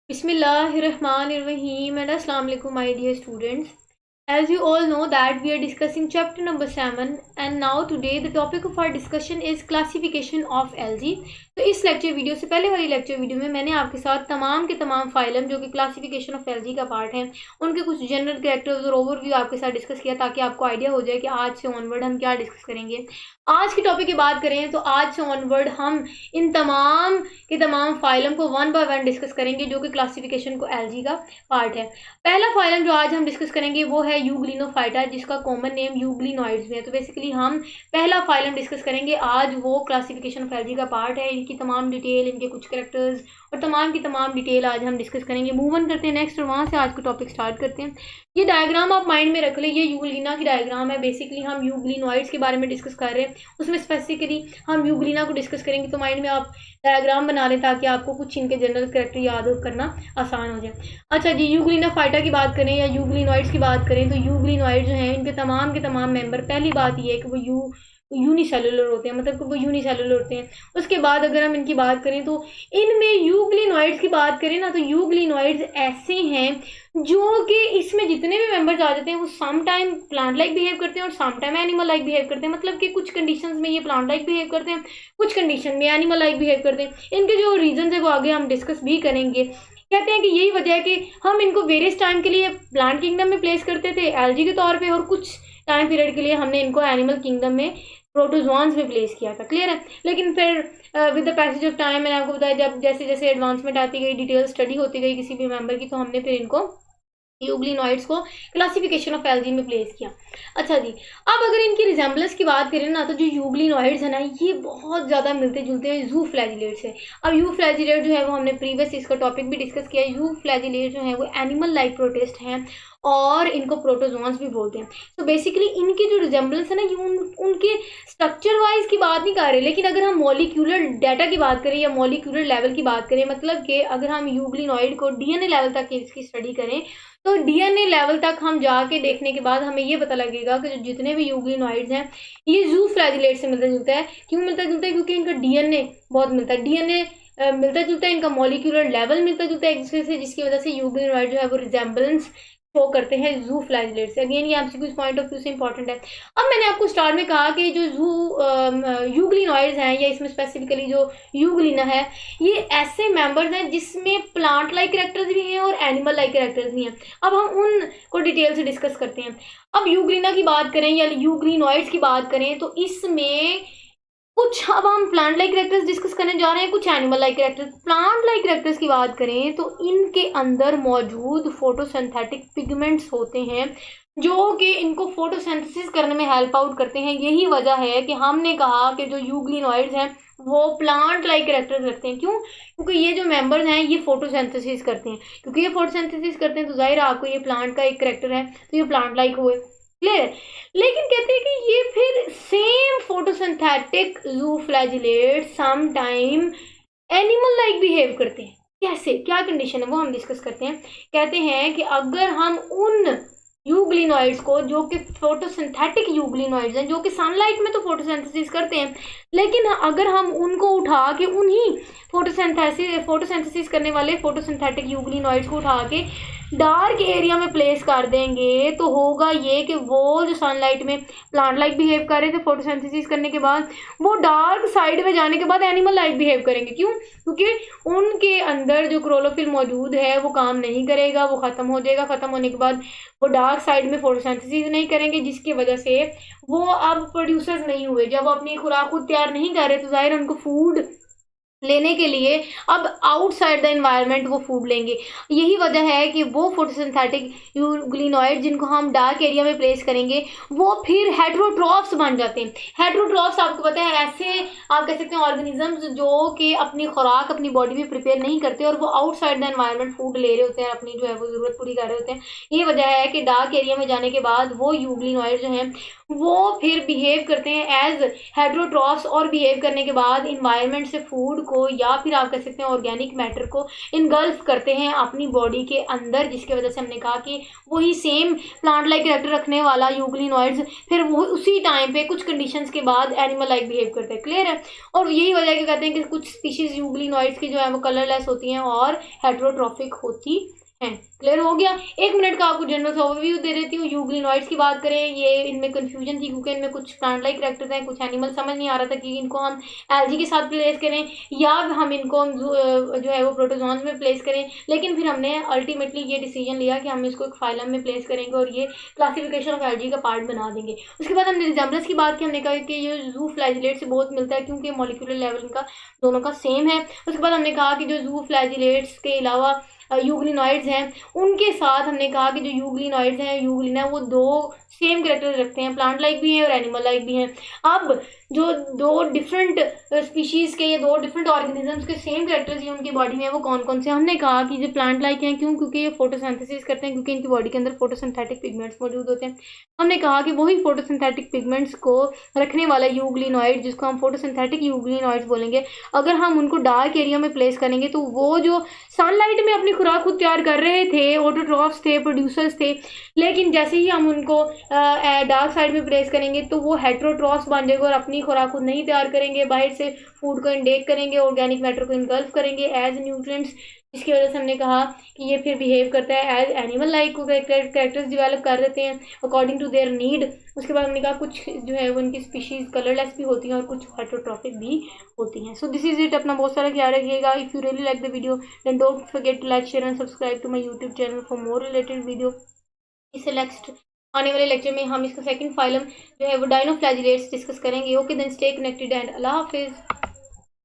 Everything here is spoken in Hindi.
Bismillahirrahmanirrahim and Assalamu alaikum my dear students. As you all know that we are discussing chapter number 7 and now today the topic of our discussion is classification of algae. तो इस लेक्चर वीडियो से पहले वाली लेक्चर वीडियो में मैंने आपके साथ तमाम के तमाम फाइलम जो कि क्लासिफिकेशन ऑफ एल्गी का पार्ट है उनके कुछ जनरल कैरेक्टर्स और ओवरव्यू आपके साथ डिस्कस किया ताकि आपको आइडिया हो जाए कि आज से ऑनवर्ड हम क्या डिस्कस करेंगे। आज की टॉपिक की बात करें तो आज से ऑनवर्ड हम इन तमाम के तमाम फाइलम को वन बाय वन डिस्कस करेंगे जो कि क्लासिफिकेशन को एल्गी का पार्ट है। पहला फाइलम जो आज हम डिस्कस करेंगे वो है यूग्लिनोफाइटा जिसका कॉमन नेम यूग्लिनॉइड्स में है। तो बेसिकली हम पहला फाइलम डिस्कस करेंगे आज, वो क्लासिफिकेशन ऑफ एल्गी का पार्ट है। इनकी तमाम डिटेल, इनके कुछ कैरेक्टर्स और तमाम की तमाम डिटेल आज हम डिस्कस करेंगे। मूव ऑन करते हैं नेक्स्ट और वहाँ से आज का टॉपिक स्टार्ट करते हैं। ये डायग्राम आप माइंड में रख ले, ये यूग्लिना की डायग्राम है। बेसिकली हम यूग्लिनॉइड्स के बारे में डिस्कस कर रहे हैं, उसमें स्पेसिफिकली हम यूग्लिना को डिस्कस करेंगे। तो माइंड में आप डायग्राम बना लें ताकि आपको कुछ इनके जनरल कैरेक्टर याद करना आसान हो जाए। अच्छा जी, यूग्लिनोफाइटा की बात करें या यूग्लिनॉइड्स की बात करें तो यूग्लिनॉइड्स जो हैं इनके तमाम के तमाम मेंबर, पहली बात ये है कि वो यूनिसेलुलर होते हैं, मतलब कि वो यूनिसेलुलर होते हैं। उसके बाद अगर हम इनकी बात करें तो इनमें यूग्लिनॉइड्स की बात करें ना तो यूग्लिनॉइड्स ऐसे हैं जो कि इसमें जितने भी मेंबर्स आ जाते हैं वो some time plant like behave करते हैं और some time animal like behave करते हैं। मतलब कि कुछ कंडीशंस में ये प्लांट लाइक बिहेव करते हैं, कुछ कंडीशन में एनिमल लाइक बिहेव करते हैं। इनके जो रीजन है वो आगे हम डिस्कस भी करेंगे। कहते हैं कि यही वजह है कि हम इनको वेरियस टाइम के लिए प्लांट किंगडम में प्लेस करते थे एल्गी के तौर पे, और कुछ टाइम पीरियड के लिए हमने इनको एनिमल किंगडम में प्रोटोजोआंस में प्लेस किया था। क्लियर है। लेकिन फिर with the passage of time मैंने आपको बताया, जब जैसे जैसे एडवांसमेंट आती गई, डिटेल स्टडी होती गई किसी भी मेंबर की, तो हमने फिर इनको यूग्लिनॉइड्स को क्लासिफिकेशन ऑफ एल्गी में प्लेस किया। अच्छा जी, अब अगर इनकी रिजेंबलेंस की बात करें ना तो जो यूग्लिनॉइड्स है ना ये बहुत ज़्यादा मिलते जुलते हैं जू फ्लैजिलेट से। अब यू फ्लैजिलेट जो है वो हमने प्रीवियस इसका टॉपिक भी डिस्कस किया। यू फ्लैजिलेट जो है वो एनिमल लाइक प्रोटिस्ट हैं और इनको प्रोटोजोन्स भी बोलते हैं। तो बेसिकली इनकी जो रिजेंबलेंस है ना ये उनके स्ट्रक्चर वाइज की बात नहीं कर रहे, लेकिन अगर हम मॉलिक्यूलर डाटा की बात करें या मॉलिक्यूलर लेवल की बात करें, मतलब कि अगर हम यूग्लिनॉइड को डीएनए लेवल तक इसकी स्टडी करें तो डीएनए लेवल तक हम जाके देखने के बाद हमें ये पता लगेगा कि जो जितने भी यूग्लिनॉइड्स हैं ये जू फ्लैजिलेट से मिलता जुलता है। क्यों मिलता जुलता है? क्योंकि इनका डीएनए बहुत मिलता है, डीएनए मिलता जुलता है, इनका मॉलिक्यूलर लेवल मिलता जुलता है एक दूसरे से, जिसकी वजह से यूग्लिनॉइड जो है वो रिजेंबलेंस शो करते हैं जू फ्लैजिलेट से। अगेन ये एमसीक्यू पॉइंट ऑफ व्यू से इंपॉर्टेंट है। अब मैंने आपको स्टार्ट में कहा कि जो यूग्लिनॉइड्स हैं या इसमें स्पेसिफिकली जो यूग्लिना है ये ऐसे मेंबर्स हैं जिसमें प्लांट लाइक कैरेक्टर्स भी हैं और एनिमल लाइक कैरेक्टर्स भी हैं। अब हम उनको डिटेल से डिस्कस करते हैं। अब यूग्लिना की बात करें या यूग्लिनॉइड्स की बात करें तो इसमें कुछ, अब हम प्लांट लाइक कैरेक्टर्स डिस्कस करने जा रहे हैं, कुछ animal like characters. Plant like characters की बात करें तो इनके अंदर मौजूद फोटोसिंथेटिक पिगमेंट्स होते हैं जो कि इनको फोटोसिंथेसिस करने में हेल्प आउट करते हैं। यही वजह है कि हमने कहा कि जो यूग्लिनॉइड्स हैं वो प्लांट लाइक कैरेक्टर्स रखते हैं। क्यों? क्योंकि ये जो मेंबर्स हैं ये फोटोसिंथेसिस करते हैं। क्योंकि ये फोटोसिंथेसिस करते हैं तो जाहिर है आपको ये प्लांट का एक कैरेक्टर है तो ये प्लांट लाइक हुए। क्लियर। लेकिन कहते हैं कि ये फिर same photosynthetic zooflagellate some time animal like behave करते हैं। कैसे, क्या कंडीशन है वो हम डिस्कस करते हैं। कहते हैं कि अगर हम उन यूग्लिनॉइड्स को जो कि फोटोसिंथेटिक यूग्लिनॉइड्स हैं जो कि सनलाइट में तो फोटोसिंथेसिस करते हैं, लेकिन अगर हम उनको उठा के उन्हीं फोटोसिंथेसिस करने वाले फोटोसिंथेटिक यूग्लिनॉइड्स को उठा के डार्क एरिया में प्लेस कर देंगे तो होगा ये कि वो जो सनलाइट में प्लांट लाइक बिहेव कर रहे थे फोटोसिंथेसिस करने के बाद वो डार्क साइड में जाने के बाद एनिमल लाइक बिहेव करेंगे। क्यों? क्योंकि उनके अंदर जो क्लोरोफिल मौजूद है वो काम नहीं करेगा, वो खत्म हो जाएगा। खत्म होने के बाद वो डार्क साइड में फोटोसिंथेसिस नहीं करेंगे, जिसकी वजह से वो अब प्रोड्यूसर्स नहीं हुए। जब वो अपनी खुराक खुद तैयार नहीं कर रहे तो जाहिर उनको फूड लेने के लिए अब आउटसाइड द एनवायरनमेंट वो फूड लेंगे। यही वजह है कि वो फोटोसिंथेटिक यूग्लिनॉइड जिनको हम डार्क एरिया में प्लेस करेंगे वो फिर हेटेरोट्रॉफ्स बन जाते हैं। हेटेरोट्रॉफ्स आपको पता है ऐसे आप कह सकते हैं ऑर्गेनिजम्स जो कि अपनी खुराक अपनी बॉडी में प्रिपेयर नहीं करते और वो आउटसाइड द एनवायरनमेंट फूड ले रहे होते हैं, अपनी जो है वो ज़रूरत पूरी कर रहे होते हैं। ये वजह है कि डार्क एरिया में जाने के बाद वो यूग्लिनॉइड जो हैं वो फिर बिहेव करते हैं एज हेटेरोट्रॉफ्स और बिहेव करने के बाद इन्वायरमेंट से फूड को या फिर आप कह सकते हैं ऑर्गेनिक मैटर को इनगल्फ करते हैं अपनी बॉडी के अंदर, जिसकी वजह से हमने कहा कि वही सेम प्लांट लाइक कैरेक्टर रखने वाला यूग्लिनॉइड्स फिर वो उसी टाइम पे कुछ कंडीशंस के बाद एनिमल लाइक बिहेव करते हैं। क्लियर है। और यही वजह है कि कहते हैं कि कुछ स्पीशीज यूग्लिनॉइड्स की जो है वो कलरलेस होती हैं और हेटेरोट्रॉफिक होती हैं। क्लियर हो गया। 1 मिनट का आपको जनरल सा ओवरव्यू दे देती हूँ। यूग्लिनॉइड्स की बात करें, ये इनमें कंफ्यूजन थी क्योंकि इनमें कुछ प्लांट लाइक कैरेक्टर्स हैं, कुछ एनिमल, समझ नहीं आ रहा था कि इनको हम एल्गी के साथ प्लेस करें या हम इनको जो है वो प्रोटोजोन्स में प्लेस करें। लेकिन फिर हमने अल्टीमेटली ये डिसीजन लिया कि हम इसको एक फाइलम में प्लेस करेंगे और ये क्लासिफिकेशन ऑफ एल्गी का पार्ट बना देंगे। उसके बाद हमने रिजेम्बलेंस की बात की, हमने कहा कि ये जू फ्लैजिलेट से बहुत मिलता है क्योंकि मॉलिक्यूलर लेवल इनका दोनों का सेम है। उसके बाद हमने कहा कि जो जू फ्लैजिलेट्स के अलावा यूग्लिनॉइड्स हैं उनके साथ हमने कहा कि जो यूग्लिनॉइड्स हैं, यूग्लिन है, वो 2 सेम कैरेक्टर रखते हैं, प्लांट लाइक भी हैं और एनिमल लाइक भी हैं। अब जो 2 डिफरेंट स्पीशीज़ के या 2 डिफरेंट ऑर्गेनिजम्स के सेम कैरेक्टर्स हैं उनकी बॉडी में, वो कौन कौन से, हमने कहा कि जो प्लांट लाइक हैं, क्यों, क्योंकि ये फोटोसिंथेसिस करते हैं, क्योंकि इनकी बॉडी के अंदर फोटोसिंथेटिक पिगमेंट्स मौजूद होते हैं। हमने कहा कि वही फोटोसिंथेटिक पिगमेंट्स को रखने वाला यूग्लिनॉइड, जिसको हम फोटोसिंथेटिक यूग्लिनॉइड्स बोलेंगे, अगर हम उनको डार्क एरिया में प्लेस करेंगे तो वो जो सनलाइट में अपनी खुराक खुद तैयार कर रहे थे, ऑटोट्रॉफ्स थे, प्रोड्यूसर्स थे, लेकिन जैसे ही हम उनको डार्क साइड में प्लेस करेंगे तो वो हेटेरोट्रॉफ्स बन जाएगा और अपनी खुराक खुद नहीं तैयार करेंगे, बाहर से फूड को इंटेक करेंगे, ऑर्गेनिक मैटर को इनगल्फ करेंगे एज न्यूट्रिएंट्स, जिसकी वजह से हमने कहा कि ये फिर बिहेव करता है एज एनिमल लाइक, को कैरेक्टर्स डेवलप कर देते हैं अकॉर्डिंग टू देयर नीड। उसके बाद हमने कहा कुछ जो है वो उनकी स्पीशीज़ कलरलेस भी होती हैं और कुछ हेटेरोट्रॉफिक भी होती हैं। So this is it. अपना बहुत सारा ख्याल रखिएगा। If you really like the video then don't forget to like, share and subscribe to my YouTube channel for more related video. इससे नेक्स्ट आने वाले लेक्चर में हम इसका सेकंड फाइलम जो है वो डाइनोफ्लैजिलेट्स डिस्कस करेंगे। Okay then stay connected and अल्लाह हाफिज़।